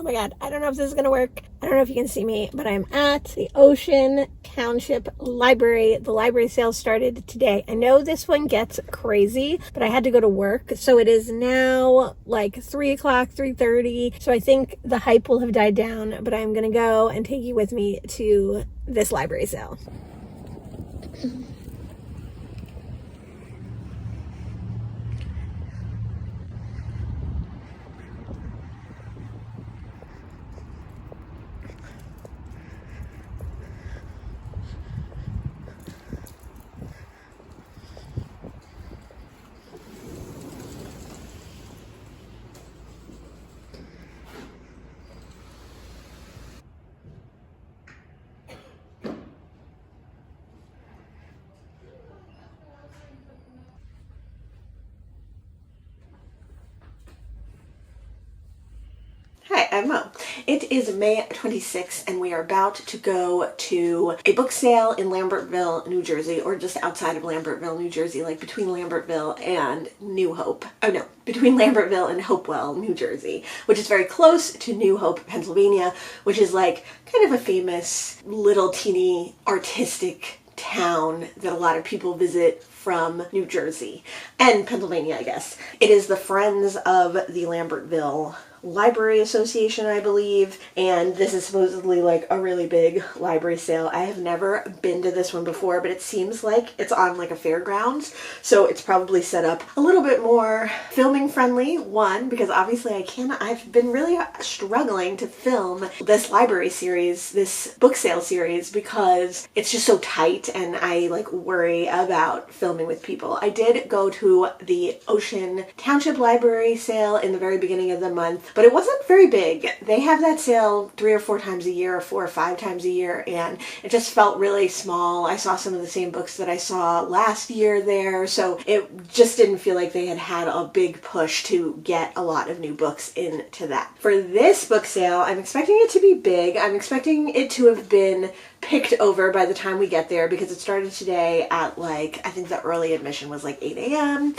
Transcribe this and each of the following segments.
Oh my god, I don't know if this is gonna work. I don't know if you can see me, but I'm at the Ocean Township Library. The library sale started today. I know this one gets crazy, but I had to go to work. So it is now like 3 o'clock, 3:30. So I think the hype will have died down, but I'm gonna go and take you with me to this library sale. Hi, I'm Mo. It is May 26th and we are about to go to a book sale in Lambertville, New Jersey, or just outside of Lambertville, New Jersey, like between Lambertville and New Hope. Oh no, between Lambertville and Hopewell, New Jersey, which is very close to New Hope, Pennsylvania, which is like kind of a famous little teeny artistic town that a lot of people visit from New Jersey and Pennsylvania, I guess. It is the Friends of the Lambertville Library Association, I believe, and this is supposedly like a really big library sale. I have never been to this one before, but it seems like it's on like a fairgrounds, so it's probably set up a little bit more filming friendly. One, because obviously I've been really struggling to film this library series, this book sale series, because it's just so tight and I like worry about filming with people. I did go to the Ocean Township Library sale in the very beginning of the month, but it wasn't very big. They have that sale 3 or 4 times a year, or 4 or 5 times a year, and it just felt really small. I saw some of the same books that I saw last year there, so it just didn't feel like they had a big push to get a lot of new books into that. For this book sale, I'm expecting it to be big. I'm expecting it to have been picked over by the time we get there, because it started today at like, I think the early admission was like 8 a.m.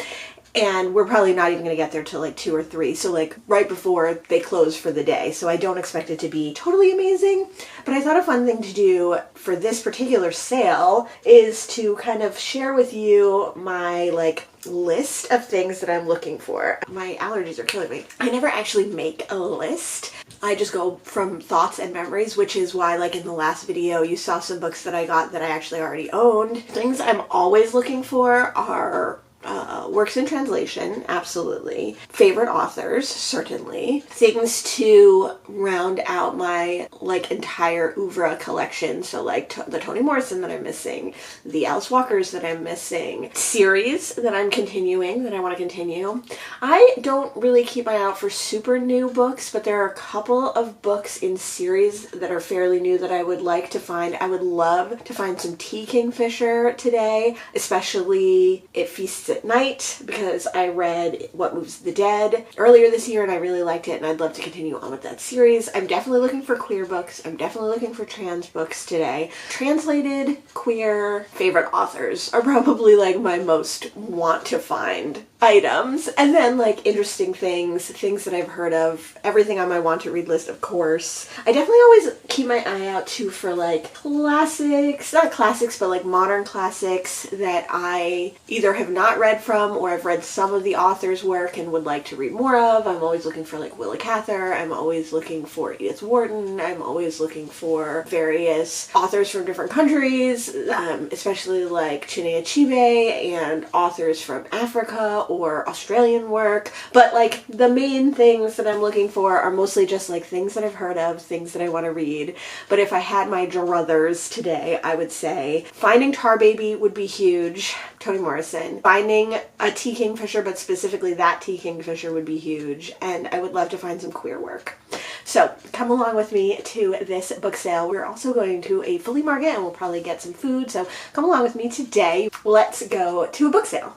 and we're probably not even going to get there till like 2 or 3, so like right before they close for the day. So I don't expect it to be totally amazing, but I thought a fun thing to do for this particular sale is to kind of share with you my like list of things that I'm looking for. My allergies are killing me. I never actually make a list. I just go from thoughts and memories, which is why like in the last video you saw some books that I got that I actually already owned. Things I'm always looking for are works in translation, absolutely. Favorite authors, certainly. Things to round out my like entire oeuvre collection. So like the Toni Morrison that I'm missing, the Alice Walkers that I'm missing, series that I'm continuing, that I want to continue. I don't really keep my eye out for super new books, but there are a couple of books in series that are fairly new that I would like to find. I would love to find some T. Kingfisher today, especially It Feasts at Night, because I read What Moves the Dead earlier this year and I really liked it and I'd love to continue on with that series. I'm definitely looking for queer books. I'm definitely looking for trans books today. Translated queer favorite authors are probably like my most want to find items. And then like interesting things that I've heard of, everything on my want to read list, of course. I definitely always keep my eye out too for like classics, not classics, but like modern classics that I either have not read from or I've read some of the author's work and would like to read more of. I'm always looking for like Willa Cather. I'm always looking for Edith Wharton. I'm always looking for various authors from different countries, especially like Chinua Achebe and authors from Africa or Australian work. But like the main things that I'm looking for are mostly just like things that I've heard of, things that I want to read. But if I had my druthers today, I would say finding Tar Baby would be huge, Toni Morrison. Finding a T. Kingfisher, but specifically that T. Kingfisher, would be huge. And I would love to find some queer work. So come along with me to this book sale. We're also going to a flea market and we'll probably get some food. So come along with me today. Let's go to a book sale.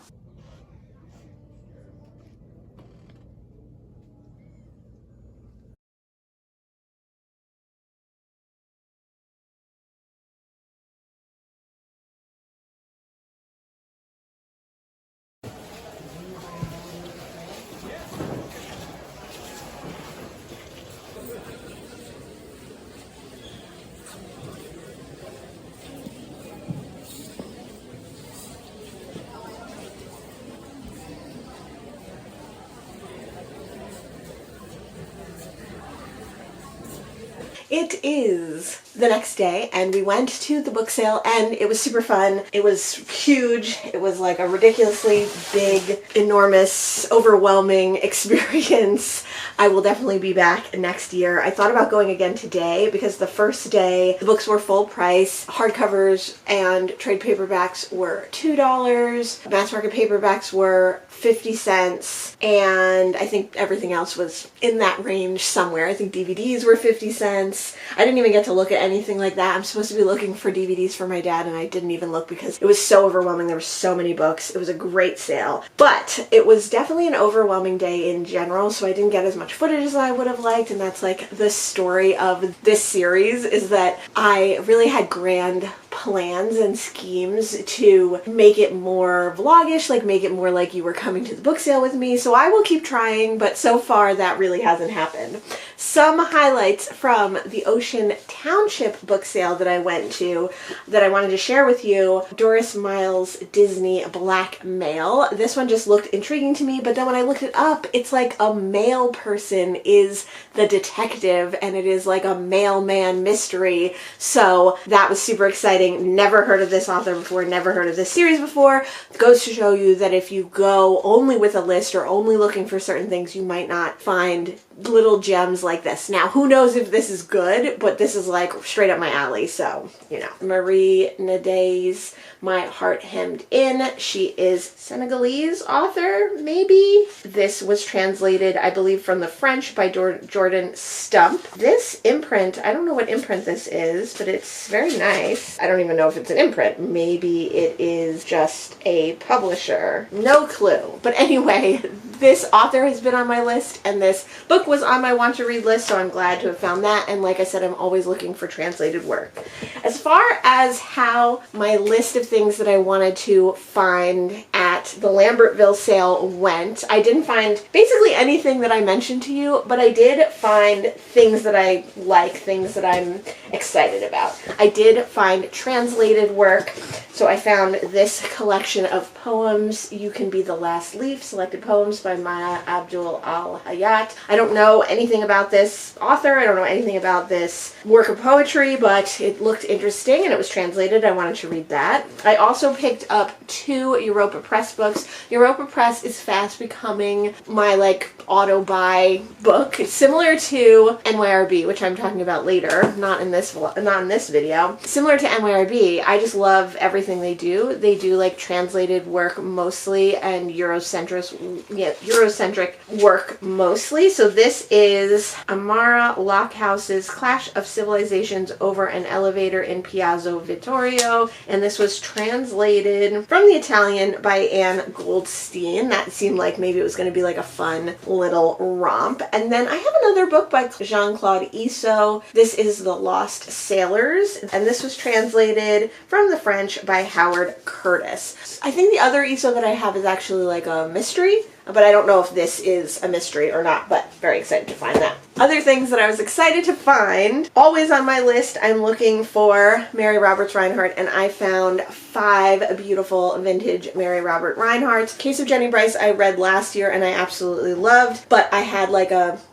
It is the next day and we went to the book sale and it was super fun. It was huge. It was like a ridiculously big, enormous, overwhelming experience. I will definitely be back next year. I thought about going again today because the first day the books were full price. Hardcovers and trade paperbacks were $2. Mass market paperbacks were 50 cents, and I think everything else was in that range somewhere. I think DVDs were 50 cents. I didn't even get to look at anything like that. I'm supposed to be looking for DVDs for my dad and I didn't even look because it was so overwhelming. There were so many books. It was a great sale, but it was definitely an overwhelming day in general, so I didn't get as much footage as I would have liked, and that's like the story of this series, is that I really had grand plans and schemes to make it more vlogish, like make it more like you were coming to the book sale with me. So I will keep trying, but so far that really hasn't happened. Some highlights from the Ocean Township book sale that I went to that I wanted to share with you: Doris Miles' Disney Blackmail. This one just looked intriguing to me, but then when I looked it up, it's like a male person is the detective and it is like a mailman mystery. So that was super exciting. Never heard of this author before, never heard of this series before. It goes to show you that if you go only with a list or only looking for certain things, you might not find little gems like this. Now, who knows if this is good, but this is like straight up my alley, so, you know. Marie Nadei's My Heart Hemmed In. She is Senegalese author, maybe? This was translated, I believe, from the French by Jordan Stump. This imprint, I don't know what imprint this is, but it's very nice. I don't even know if it's an imprint. Maybe it is just a publisher. No clue. But anyway, this author has been on my list, and this book was on my want to read list, so I'm glad to have found that. And like I said, I'm always looking for translated work. As far as how my list of things that I wanted to find at the Lambertville sale went, I didn't find basically anything that I mentioned to you, but I did find things that I like, things that I'm excited about. I did find translated work. So I found this collection of poems, You Can Be the Last Leaf, selected poems by Maya Abdul Al-Hayat. I don't know anything about this author. I don't know anything about this work of poetry, but it looked interesting and it was translated. I wanted to read that. I also picked up 2 Europa Press books. Europa Press is fast becoming my auto buy book. It's similar to NYRB, which I'm talking about later, not in this video. Similar to NYRB, I just love everything they do. They do translated work mostly and Eurocentric work mostly. So this is Amara Lockhouse's Clash of Civilizations Over an Elevator in Piazza Vittorio, and this was translated from the Italian by Anne Goldstein. That seemed like maybe it was going to be a fun little romp. And then I have another book by Jean-Claude Isso. This is The Lost Sailors, and this was translated from the French by Howard Curtis. I think the other Isso that I have is actually a mystery, but I don't know if this is a mystery or not, but very excited to find that. Other things that I was excited to find, always on my list, I'm looking for Mary Roberts Rinehart, and I found 5 beautiful vintage Mary Robert Rineharts. Case of Jenny Brice I read last year and I absolutely loved, but I had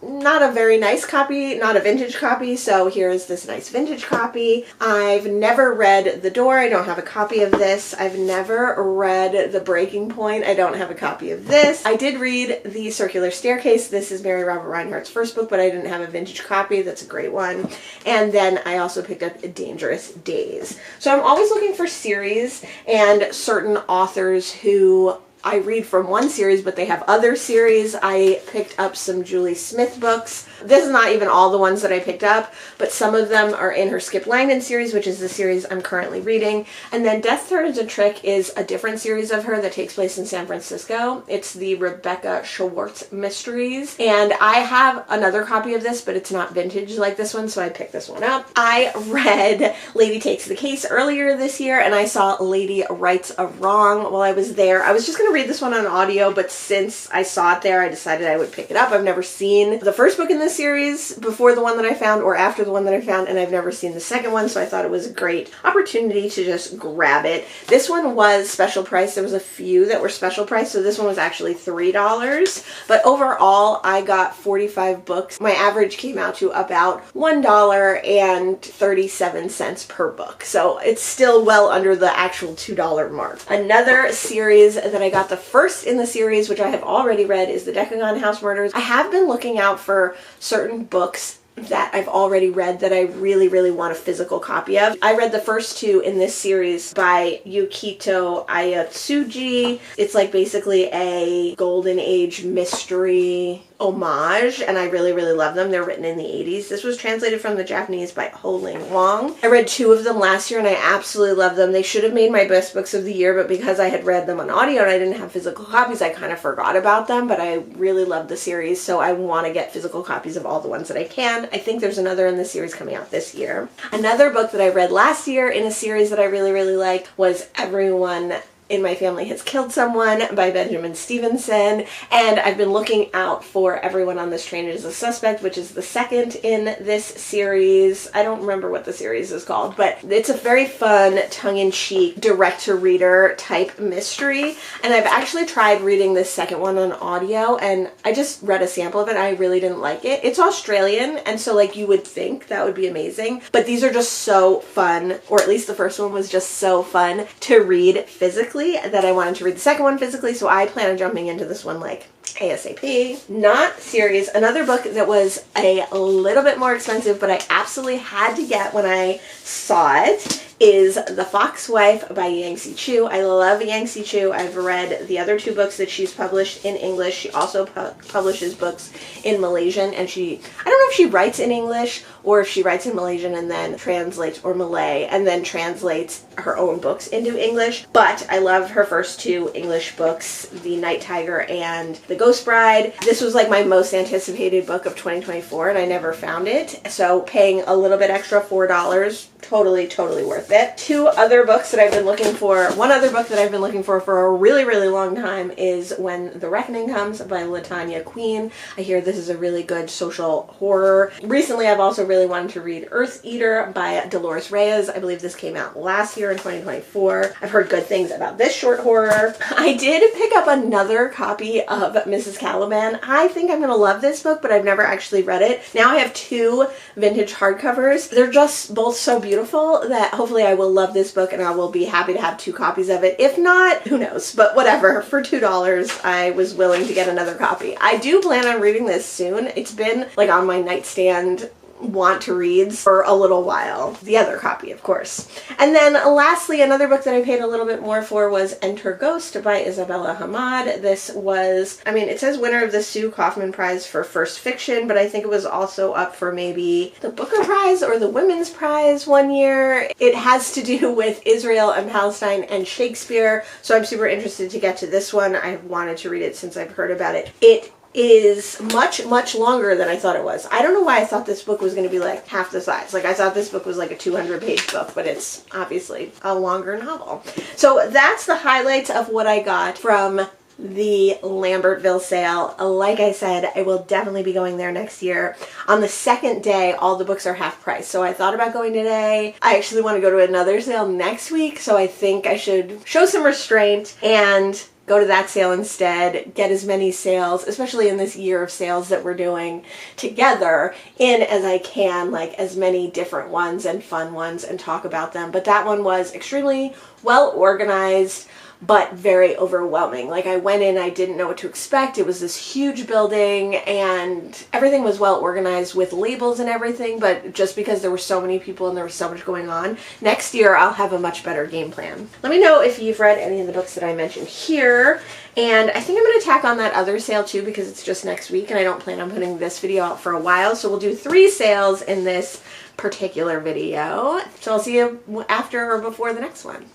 not a very nice copy, not a vintage copy, so here's this nice vintage copy. I've never read The Door. I don't have a copy of this. I've never read The Breaking Point. I don't have a copy of this. I did read The Circular Staircase. This is Mary Robert Rinehart's first book, but I didn't have a vintage copy. That's a great one. And then I also picked up Dangerous Days. So I'm always looking for series and certain authors who I read from one series, but they have other series. I picked up some Julie Smith books. This is not even all the ones that I picked up, but some of them are in her Skip Langdon series, which is the series I'm currently reading. And then Death Turns a Trick is a different series of her that takes place in San Francisco. It's the Rebecca Schwartz mysteries. And I have another copy of this, but it's not vintage like this one, so I picked this one up. I read Lady Takes the Case earlier this year, and I saw Lady Rights a Wrong while I was there. I was just going to read this one on audio, but since I saw it there, I decided I would pick it up. I've never seen the first book in this the series before the one that I found or after the one that I found, and I've never seen the second one, so I thought it was a great opportunity to just grab it. This one was special price. There was a few that were special price, so this one was actually $3. But overall, I got 45 books. My average came out to about $1.37 per book. So it's still well under the actual $2 mark. Another series that I got, the first in the series, which I have already read, is the Decagon House Murders. I have been looking out for certain books that I've already read that I really, really want a physical copy of. I read the first two in this series by Yukito Ayatsuji. It's like basically a golden age mystery homage, and I really, really love them. They're written in the 80s. This was translated from the Japanese by Ho Ling Wong. I read two of them last year and I absolutely love them. They should have made my best books of the year, but because I had read them on audio and I didn't have physical copies, I kind of forgot about them, but I really love the series, so I want to get physical copies of all the ones that I can. I think there's another in the series coming out this year. Another book that I read last year in a series that I really, really liked was Everyone in My Family Has Killed Someone by Benjamin Stevenson, and I've been looking out for Everyone on This Train Is a Suspect, which is the second in this series. I don't remember what the series is called, but it's a very fun, tongue-in-cheek, direct-to-reader type mystery, and I've actually tried reading this second one on audio, and I just read a sample of it and I really didn't like it. It's Australian, and so like you would think that would be amazing, but these are just so fun, or at least the first one was just so fun to read physically that I wanted to read the second one physically, so I plan on jumping into this one like ASAP. Not series. Another book that was a little bit more expensive, but I absolutely had to get when I saw it, is The Fox Wife by Yangsze Choo. I love Yangsze Choo. I've read the other two books that she's published in English. She also publishes books in Malaysian, and I don't know if she writes in English or if she writes in Malaysian and then translates, or Malay, and then translates her own books into English. But I love her first two English books, The Night Tiger and The Ghost Bride. This was like my most anticipated book of 2024, and I never found it. So paying a little bit extra, $4, totally, totally worth it. Two other books that I've been looking for. One other book that I've been looking for a really, really long time is When the Reckoning Comes by LaTanya Queen. I hear this is a really good social horror. Recently, I've also really wanted to read Earth Eater by Dolores Reyes. I believe this came out last year in 2024. I've heard good things about this short horror. I did pick up another copy of Mrs. Caliban. I think I'm going to love this book, but I've never actually read it. Now I have two vintage hardcovers. They're just both so beautiful that hopefully I will love this book and I will be happy to have two copies of it. If not, who knows? But whatever. For $2, I was willing to get another copy. I do plan on reading this soon. It's been like on my nightstand want to read for a little while. The other copy, of course. And then lastly, another book that I paid a little bit more for was Enter Ghost by Isabella Hamad. This was, I mean, it says winner of the Sue Kaufman Prize for First Fiction, but I think it was also up for maybe the Booker Prize or the Women's Prize one year. It has to do with Israel and Palestine and Shakespeare, so I'm super interested to get to this one. I've wanted to read it since I've heard about it. It is much, much longer than I thought it was. I don't know why I thought this book was going to be like half the size. Like I thought this book was like a 200-page book, but it's obviously a longer novel. So that's the highlights of what I got from the Lambertville sale. Like I said, I will definitely be going there next year. On the second day, all the books are half price. So I thought about going today. I actually want to go to another sale next week, so I think I should show some restraint and go to that sale instead, get as many sales, especially in this year of sales that we're doing together, in as I can, like as many different ones and fun ones, and talk about them. But that one was extremely well organized, but very overwhelming. Like I went in, I didn't know what to expect. It was this huge building and everything was well organized with labels and everything, but just because there were so many people and there was so much going on, next year I'll have a much better game plan. Let me know if you've read any of the books that I mentioned here. And I think I'm going to tack on that other sale too, because it's just next week and I don't plan on putting this video out for a while. So we'll do 3 sales in this particular video. So I'll see you after or before the next one.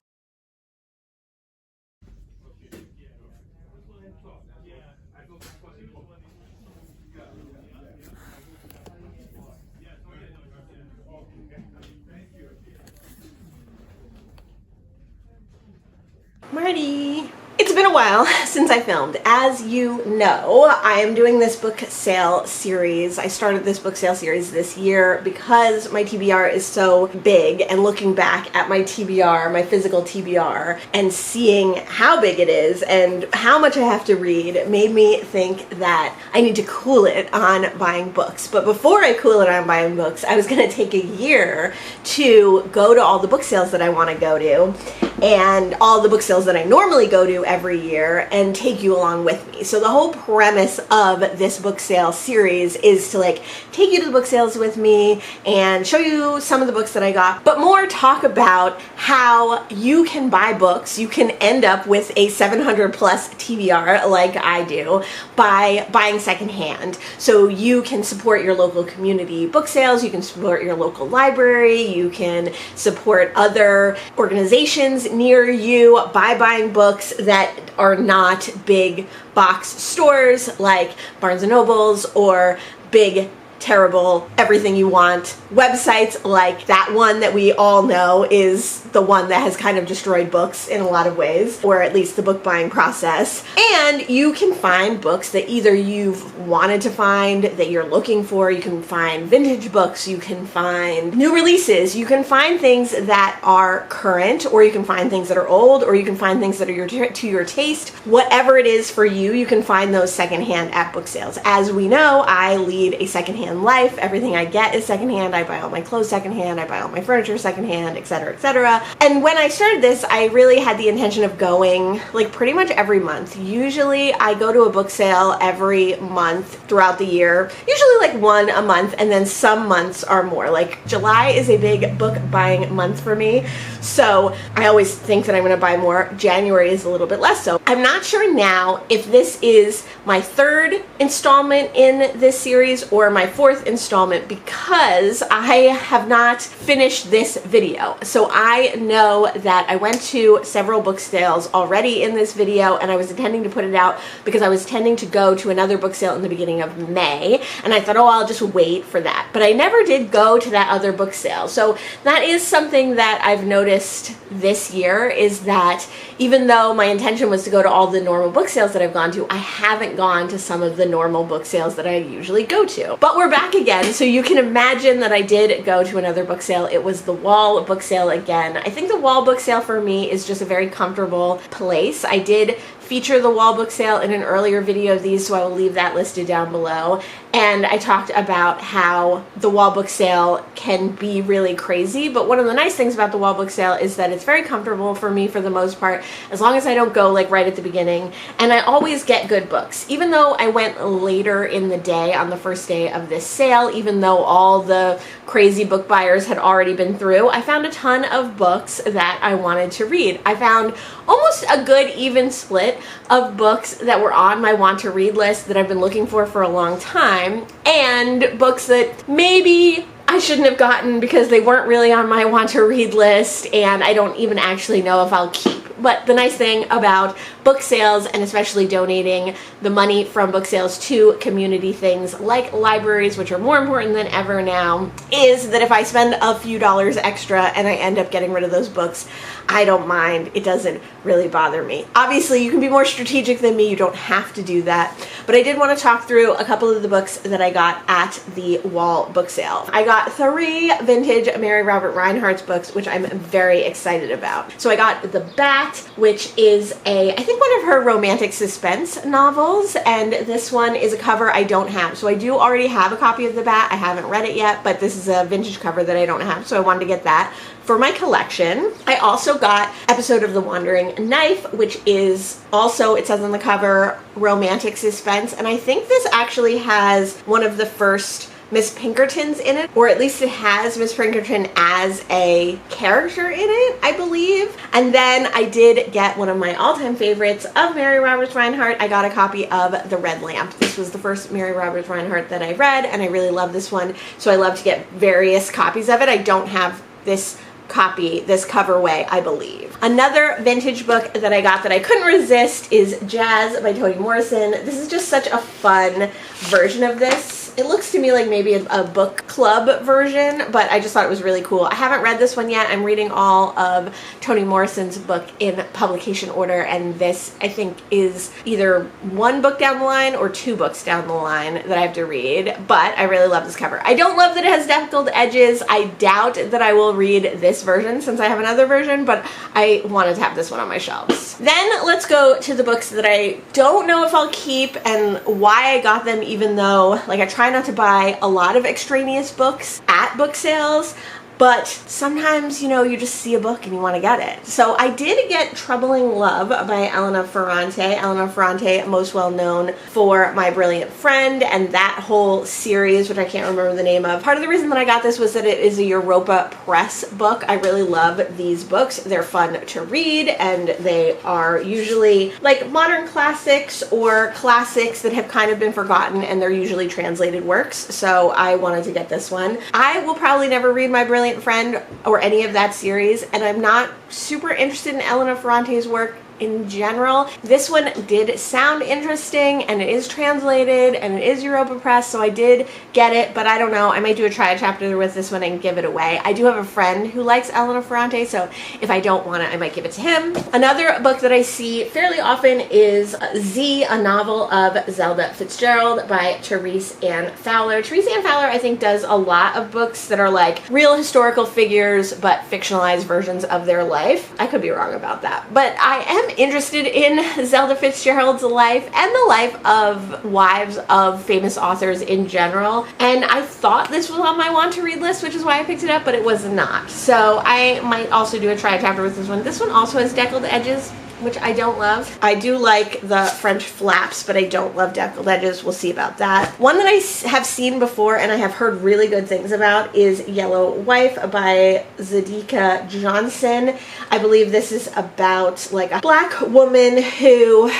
Marty! It's been a while since I filmed. As you know, I am doing this book sale series. I started this book sale series this year because my TBR is so big, and looking back at my TBR, my physical TBR, and seeing how big it is and how much I have to read made me think that I need to cool it on buying books. But before I cool it on buying books, I was going to take a year to go to all the book sales that I want to go to and all the book sales that I normally go to every year and take you along with me. So the whole premise of this book sale series is to take you to the book sales with me and show you some of the books that I got, but more talk about how you can buy books. You can end up with a 700 plus TBR like I do by buying secondhand. So you can support your local community book sales, you can support your local library, you can support other organizations near you by buying books that are not big box stores like Barnes & Nobles or big terrible everything you want websites like that one that we all know is the one that has kind of destroyed books in a lot of ways, or at least the book buying process. And you can find books that either you've wanted to find, that you're looking for. You can find vintage books, you can find new releases, you can find things that are current, or you can find things that are old, or you can find things that are to your taste. Whatever it is for you, you can find those secondhand at book sales. As we know, I lead a secondhand life. Everything I get is secondhand. I buy all my clothes secondhand. I buy all my furniture secondhand, etc., etc. And when I started this, I really had the intention of going pretty much every month. Usually I go to a book sale every month throughout the year, usually one a month, and then some months are more. July is a big book buying month for me, so I always think that I'm going to buy more. January is a little bit less so. I'm not sure now if this is my third installment in this series or my fourth installment, because I have not finished this video. So I know that I went to several book sales already in this video, and I was intending to put it out because I was intending to go to another book sale in the beginning of May, and I thought, oh, I'll just wait for that. But I never did go to that other book sale. So that is something that I've noticed this year, is that even though my intention was to go to all the normal book sales that I've gone to, I haven't gone to some of the normal book sales that I usually go to. But we're back again, so you can imagine that I did go to another book sale. It was the Wall book sale again. I think the Wall book sale for me is just a very comfortable place. I did feature the Wall book sale in an earlier video of these, so I will leave that listed down below. And I talked about how the Wall book sale can be really crazy, but one of the nice things about the Wall book sale is that it's very comfortable for me for the most part, as long as I don't go right at the beginning. And I always get good books. Even though I went later in the day on the first day of this sale, even though all the crazy book buyers had already been through, I found a ton of books that I wanted to read. I found almost a good even split of books that were on my want to read list that I've been looking for a long time, and books that maybe I shouldn't have gotten because they weren't really on my want to read list, and I don't even actually know if I'll keep. But the nice thing about book sales, and especially donating the money from book sales to community things like libraries, which are more important than ever now, is that if I spend a few dollars extra and I end up getting rid of those books, I don't mind. It doesn't really bother me. Obviously, you can be more strategic than me. You don't have to do that. But I did want to talk through a couple of the books that I got at the Wall book sale. I got 3 vintage Mary Robert Reinhardt's books, which I'm very excited about. So I got The Bat, which is I think one of her romantic suspense novels, and this one is a cover I don't have. So I do already have a copy of The Bat. I haven't read it yet, but this is a vintage cover that I don't have, so I wanted to get that for my collection. I also got Episode of the Wandering Knife, which is also, it says on the cover, romantic suspense, and I think this actually has one of the first Miss Pinkertons in it, or at least it has Miss Pinkerton as a character in it, I believe. And then I did get one of my all-time favorites of Mary Roberts Reinhardt. I got a copy of The Red Lamp. This was the first Mary Roberts Reinhardt that I read, and I really love this one, so I love to get various copies of it. I don't have this copy, this coverway, I believe. Another vintage book that I got that I couldn't resist is Jazz by Toni Morrison. This is just such a fun version of this. It looks to me like maybe a book club version, but I just thought it was really cool. I haven't read this one yet. I'm reading all of Toni Morrison's book in publication order, and this, I think, is either one book down the line or two books down the line that I have to read, but I really love this cover. I don't love that it has deckled edges. I doubt that I will read this version since I have another version, but I wanted to have this one on my shelves. Then let's go to the books that I don't know if I'll keep and why I got them, even though, like, I try not to buy a lot of extraneous books at book sales. But sometimes, you know, you just see a book and you want to get it. So I did get Troubling Love by Elena Ferrante. Elena Ferrante, most well known for My Brilliant Friend and that whole series, which I can't remember the name of. Part of the reason that I got this was that it is a Europa Press book. I really love these books. They're fun to read, and they are usually like modern classics or classics that have kind of been forgotten, and they're usually translated works. So I wanted to get this one. I will probably never read My Brilliant Friend or any of that series, and I'm not super interested in Elena Ferrante's work in general. This one did sound interesting, and it is translated, and it is Europa Press, so I did get it, but I don't know. I might do a try chapter with this one and give it away. I do have a friend who likes Elena Ferrante, so if I don't want it, I might give it to him. Another book that I see fairly often is Z, a novel of Zelda Fitzgerald by Therese Ann Fowler. Therese Ann Fowler, I think, does a lot of books that are like real historical figures, but fictionalized versions of their life. I could be wrong about that, but I am interested in Zelda Fitzgerald's life and the life of wives of famous authors in general, and I thought this was on my want to read list, which is why I picked it up, but it was not. So I might also do a try chapter with this one. This one also has deckled edges, which I don't love. I do like the French flaps, but I don't love deckled edges. We'll see about that. One that I have seen before and I have heard really good things about is Yellow Wife by Zadika Johnson. I believe this is about like a black woman who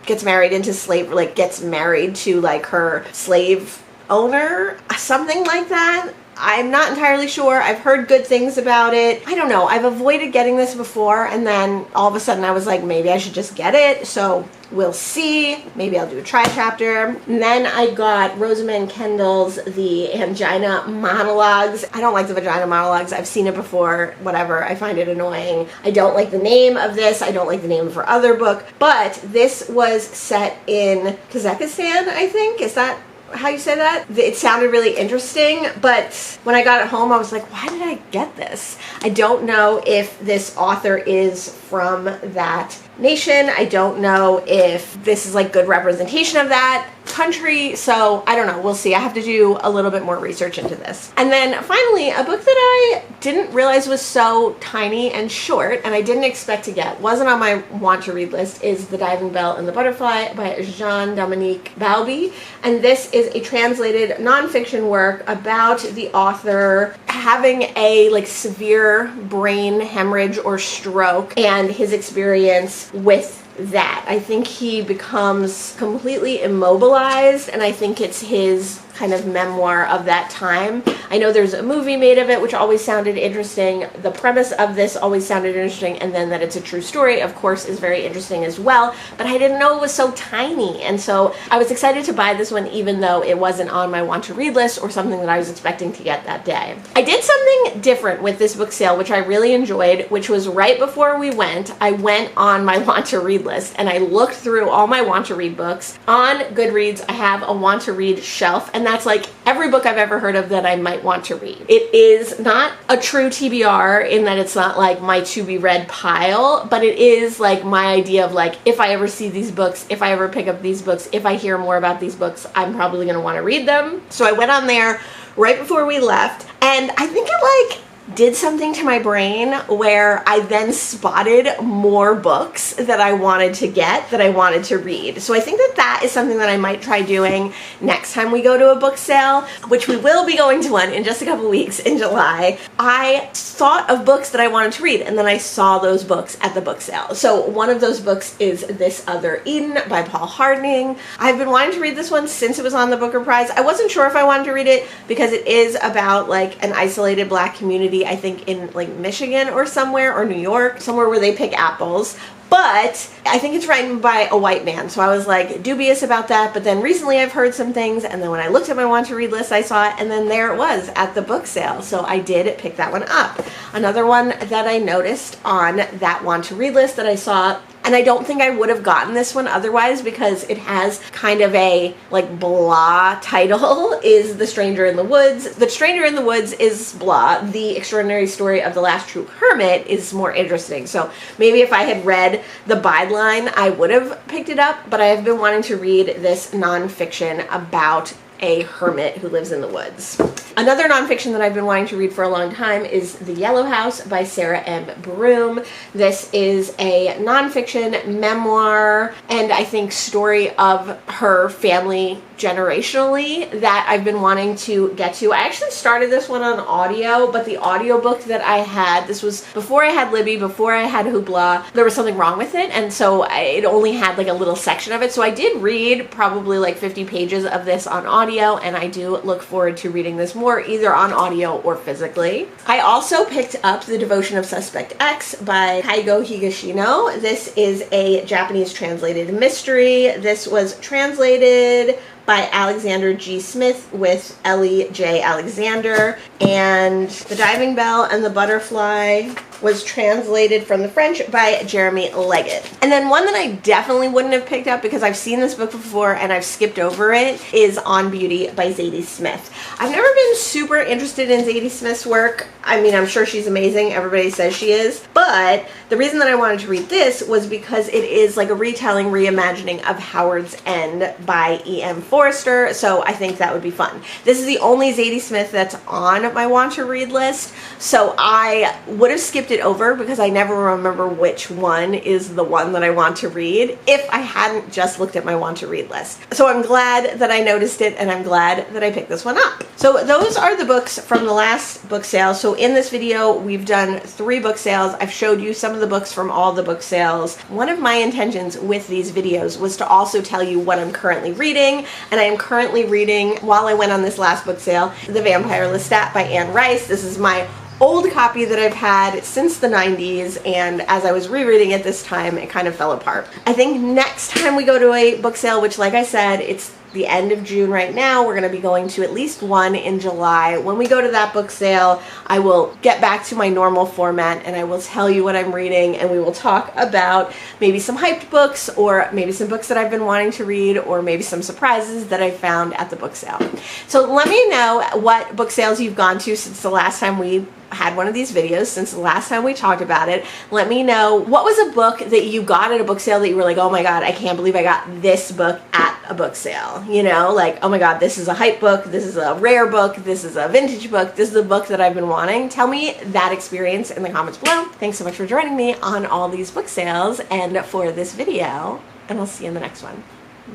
gets married into slavery, like gets married to like her slave owner, something like that. I'm not entirely sure. I've heard good things about it. I don't know. I've avoided getting this before, and then all of a sudden I was like, maybe I should just get it. So we'll see. Maybe I'll do a try chapter. And then I got Rosamund Kendall's The Angina Monologues. I don't like the Vagina Monologues. I've seen it before. Whatever. I find it annoying. I don't like the name of this. I don't like the name of her other book. But this was set in Kazakhstan, I think. Is that how you say that? It sounded really interesting, but when I got it home, I was like, why did I get this? I don't know if this author is from that nation. I don't know if this is like good representation of that country, so I don't know. We'll see. I have to do a little bit more research into this. And then finally, a book that I didn't realize was so tiny and short, and I didn't expect to get, wasn't on my want to read list, is The Diving Bell and the Butterfly by Jean-Dominique Bauby. And this is a translated nonfiction work about the author having a like severe brain hemorrhage or stroke and his experience with that. I think he becomes completely immobilized, and I think it's his kind of memoir of that time. I know there's a movie made of it, which always sounded interesting. The premise of this always sounded interesting, and then that it's a true story, of course, is very interesting as well, but I didn't know it was so tiny, and so I was excited to buy this one even though it wasn't on my want to read list or something that I was expecting to get that day. I did something different with this book sale, which I really enjoyed, which was right before we went. I went on my want to read list and I looked through all my want to read books. On Goodreads, I have a want to read shelf, and that's like every book I've ever heard of that I might want to read. It is not a true TBR in that it's not like my to be read pile, but it is like my idea of like, if I ever see these books, if I ever pick up these books, if I hear more about these books, I'm probably going to want to read them. So I went on there right before we left, and I think it like did something to my brain where I then spotted more books that I wanted to get, that I wanted to read. So I think that that is something that I might try doing next time we go to a book sale, which we will be going to one in just a couple weeks in July. I thought of books that I wanted to read, and then I saw those books at the book sale. So one of those books is This Other Eden by Paul Harding. I've been wanting to read this one since it was on the Booker Prize. I wasn't sure if I wanted to read it because it is about like an isolated Black community, I think in like Michigan or somewhere, or New York, somewhere where they pick apples. but I think it's written by a white man, so I was like dubious about that. But then recently I've heard some things, and then when I looked at my want to read list, I saw it, and then there it was at the book sale, so I did pick that one up. Another one that I noticed on that want to read list that I saw, and I don't think I would have gotten this one otherwise because it has kind of a like blah title, is The Stranger in the Woods. The Stranger in the Woods is blah. The Extraordinary Story of the Last True Hermit is more interesting. So maybe if I had read the byline, I would have picked it up, but I have been wanting to read this nonfiction about a hermit who lives in the woods. Another nonfiction that I've been wanting to read for a long time is The Yellow House by Sarah M. Broom. This is a nonfiction memoir and I think story of her family generationally that I've been wanting to get to. I actually started this one on audio, but the audiobook that I had, this was before I had Libby, before I had Hoopla, there was something wrong with it, and so it only had like a little section of it. So I did read probably like 50 pages of this on audio, and I do look forward to reading this more either on audio or physically. I also picked up The Devotion of Suspect X by Kaigo Higashino. This is a Japanese translated mystery. This was translated by Alexander G. Smith with Ellie J. Alexander, and The Diving Bell and the Butterfly was translated from the French by Jeremy Leggett. And then one that I definitely wouldn't have picked up because I've seen this book before and I've skipped over it is On Beauty by Zadie Smith. I've never been super interested in Zadie Smith's work. I mean, I'm sure she's amazing. Everybody says she is. But the reason that I wanted to read this was because it is like a retelling, reimagining of Howard's End by E.M. Forster. So I think that would be fun. This is the only Zadie Smith that's on my want to read list. So I would have skipped it over because I never remember which one is the one that I want to read if I hadn't just looked at my want to read list. So I'm glad that I noticed it, and I'm glad that I picked this one up. So those are the books from the last book sale. So in this video, we've done 3 book sales. I've showed you some of the books from all the book sales. One of my intentions with these videos was to also tell you what I'm currently reading, and I am currently reading, while I went on this last book sale, The Vampire Lestat by Anne Rice. This is my old copy that I've had since the 90s, and as I was rereading it this time, it kind of fell apart. I think next time we go to a book sale, which like I said, it's the end of June right now, we're going to be going to at least one in July. When we go to that book sale, I will get back to my normal format and I will tell you what I'm reading, and we will talk about maybe some hyped books, or maybe some books that I've been wanting to read, or maybe some surprises that I found at the book sale. So let me know what book sales you've gone to since the last time we had one of these videos, since the last time we talked about it. Let me know what was a book that you got at a book sale that you were like, oh my god, I can't believe I got this book at a book sale. You know, like, oh my god, this is a hype book, this is a rare book, this is a vintage book, this is a book that I've been wanting. Tell me that experience in the comments below. Thanks so much for joining me on all these book sales and for this video, and I'll see you in the next one.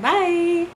Bye!